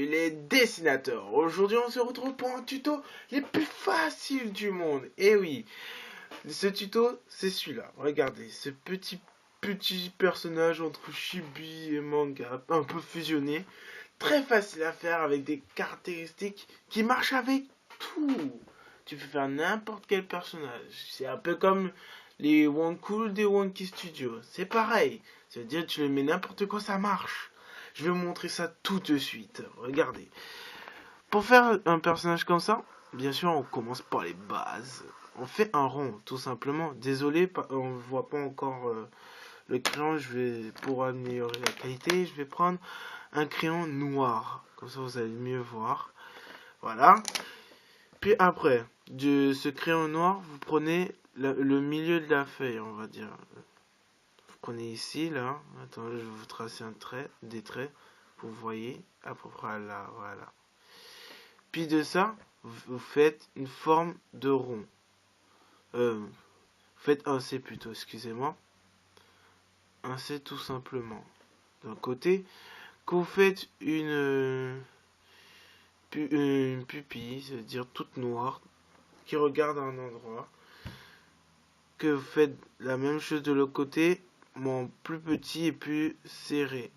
Les dessinateurs, aujourd'hui on se retrouve pour un tuto les plus faciles du monde. Et oui, ce tuto c'est celui-là. Regardez, ce petit personnage entre chibi et manga, un peu fusionné. Très facile à faire avec des caractéristiques qui marchent avec tout. Tu peux faire n'importe quel personnage. C'est un peu comme les One Cool des Wonky Studios. C'est pareil. C'est-à-dire tu le mets n'importe quoi, ça marche. Je vais vous montrer ça tout de suite. Regardez. Pour faire un personnage comme ça, bien sûr, on commence par les bases. On fait un rond, tout simplement. Désolé, on ne voit pas encore le crayon. Pour améliorer la qualité, je vais prendre un crayon noir. Comme ça, vous allez mieux voir. Voilà. Puis après, de ce crayon noir, vous prenez le milieu de la feuille, on va dire. Vous prenez ici, là. Attendez, je vais vous tracer des traits. Vous voyez, à peu près là, voilà. Puis de ça, vous faites une forme de rond. Vous faites un C plutôt, excusez-moi. Un C tout simplement. D'un côté, que vous faites une pupille, c'est-à-dire toute noire, qui regarde à un endroit. Que vous faites la même chose de l'autre côté, mais en plus petit et plus serré.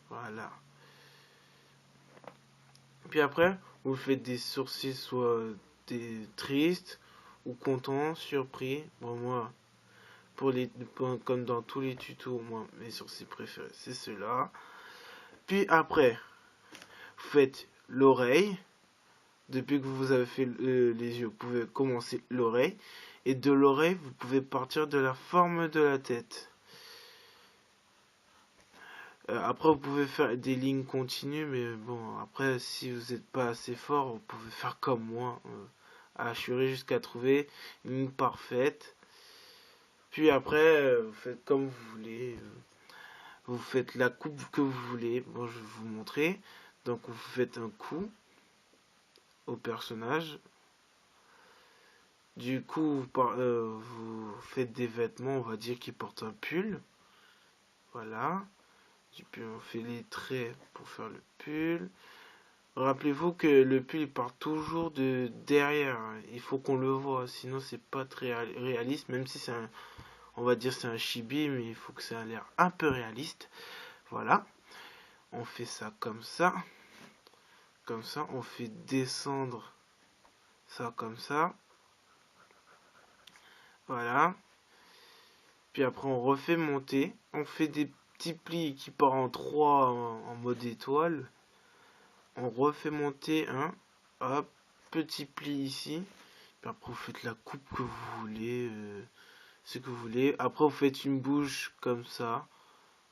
Voilà. Puis après, vous faites des sourcils soit des tristes ou contents, surpris. Bon, moi, comme dans tous les tutos, moi, mes sourcils préférés, c'est ceux-là. Puis après, vous faites l'oreille. Depuis que vous avez fait les yeux, vous pouvez commencer l'oreille. Et de l'oreille, vous pouvez partir de la forme de la tête. Après, vous pouvez faire des lignes continues, mais bon, après, si vous n'êtes pas assez fort, vous pouvez faire comme moi, assurer jusqu'à trouver une ligne parfaite. Puis après, vous faites comme vous voulez. Vous faites la coupe que vous voulez. Bon, je vais vous montrer. Donc, vous faites un coup au personnage. Du coup, vous faites des vêtements, on va dire, qui portent un pull. Voilà. Et puis on fait les traits pour faire le pull. Rappelez-vous que le pull il part toujours de derrière. Il faut qu'on le voit, sinon c'est pas très réaliste. Même si c'est on va dire c'est un chibi, mais il faut que ça ait l'air un peu réaliste. Voilà. On fait ça comme ça. Comme ça, on fait descendre ça comme ça. Voilà. Puis après on refait monter. On fait des petits plis qui partent en 3 en mode étoile. On refait monter un. Hop. Petit pli ici. Puis après vous faites la coupe que vous voulez. Ce que vous voulez. Après vous faites une bouche comme ça.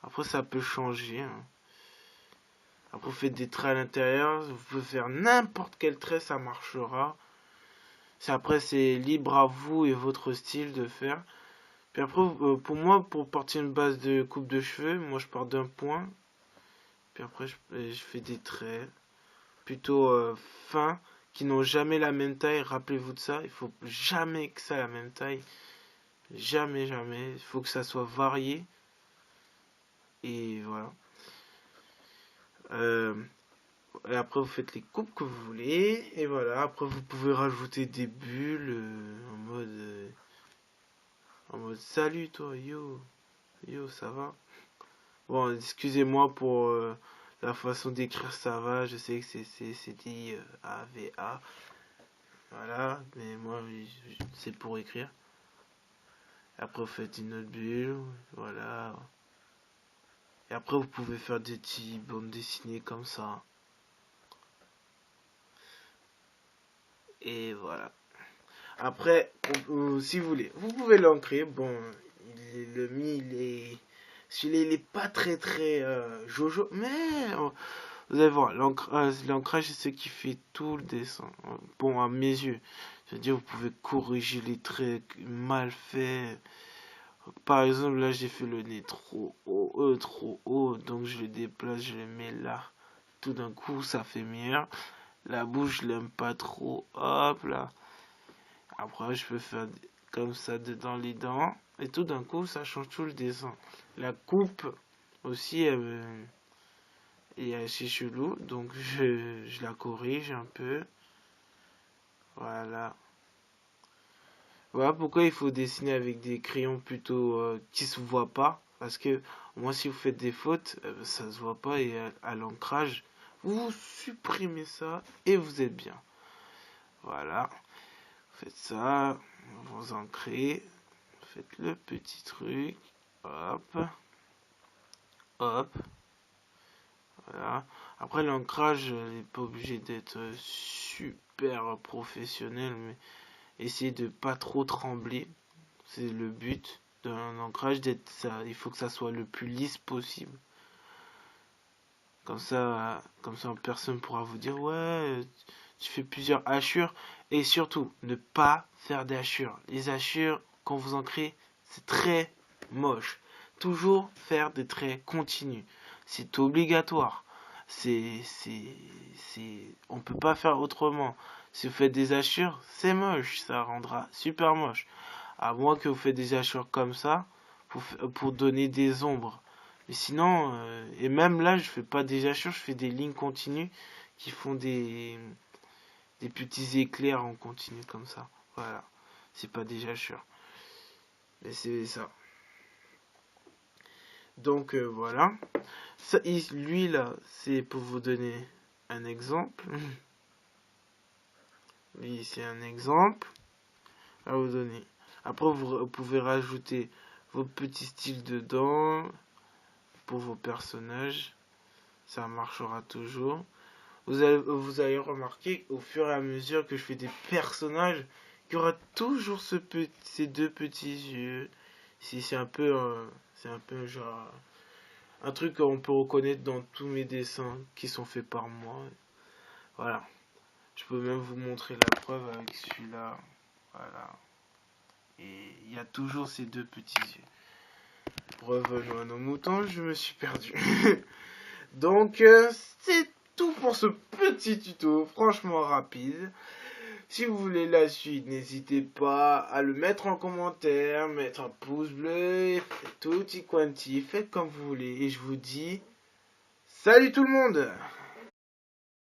Après ça peut changer. Hein. Après vous faites des traits à l'intérieur. Vous pouvez faire n'importe quel trait, ça marchera. Après c'est libre à vous et votre style de faire. Puis après pour moi, pour partir une base de coupe de cheveux, moi je pars d'un point. Puis après je fais des traits plutôt fins qui n'ont jamais la même taille. Rappelez-vous de ça. Il faut jamais que ça ait la même taille. Jamais, jamais. Il faut que ça soit varié. Et voilà. Et après, vous faites les coupes que vous voulez. Et voilà. Après, vous pouvez rajouter des bulles en mode salut, toi. Yo. Yo, ça va? Bon, excusez-moi pour la façon d'écrire ça va. Je sais que c'est dit AVA. Voilà. Mais moi, c'est pour écrire. Après, vous faites une autre bulle. Voilà. Et après, vous pouvez faire des petites bandes dessinées comme ça. Et voilà. Après, si vous voulez, vous pouvez l'ancrer. Bon, celui-là, il est pas très jojo. Mais vous allez voir, l'ancrage, c'est ce qui fait tout le dessin. Bon, à mes yeux. C'est-à-dire, vous pouvez corriger les traits mal faits. Par exemple, là, j'ai fait le nez trop haut, donc je le déplace, je le mets là. Tout d'un coup, ça fait mieux. La bouche, je l'aime pas trop. Hop, là. Après, je peux faire comme ça dedans les dents. Et tout d'un coup, ça change tout le dessin. La coupe, aussi, est assez chelou, donc je la corrige un peu. Voilà. Voilà pourquoi il faut dessiner avec des crayons plutôt qui se voient pas. Parce que moi, si vous faites des fautes, ça se voit pas, et à l'ancrage, vous supprimez ça et vous êtes bien. Voilà. Faites ça, vous ancrez, faites le petit truc, hop, hop, voilà. Après, l'ancrage n'est pas obligé d'être super professionnel, mais essayez de pas trop trembler, c'est le but d'un ancrage, d'être ça. Il faut que ça soit le plus lisse possible. Comme ça personne pourra vous dire ouais, tu fais plusieurs hachures. Et surtout, ne pas faire des hachures. Les hachures, quand vous ancrez, c'est très moche. Toujours faire des traits continus. C'est obligatoire. On peut pas faire autrement. Si vous faites des hachures, c'est moche. Ça rendra super moche. À moins que vous faites des hachures comme ça, pour donner des ombres. Mais sinon, et même là, je fais pas des hachures, je fais des lignes continues qui font des petits éclairs en continu comme ça. Voilà. C'est pas des hachures. Mais c'est ça. Donc voilà. Ça, lui là, c'est pour vous donner un exemple. Lui, c'est un exemple à vous donner. Après, vous pouvez rajouter vos petits styles dedans pour vos personnages. Ça marchera toujours. Vous allez remarquer au fur et à mesure que je fais des personnages qu'il y aura toujours ces deux petits yeux. C'est un peu genre un truc qu'on peut reconnaître dans tous mes dessins qui sont faits par moi. Voilà. Je peux même vous montrer la preuve avec celui-là. Voilà. Et il y a toujours ces deux petits yeux. Revenons à nos moutons, je me suis perdu. Donc, c'est tout pour ce petit tuto, franchement rapide. Si vous voulez la suite, n'hésitez pas à le mettre en commentaire, mettre un pouce bleu, tutti quanti, faites comme vous voulez. Et je vous dis, salut tout le monde!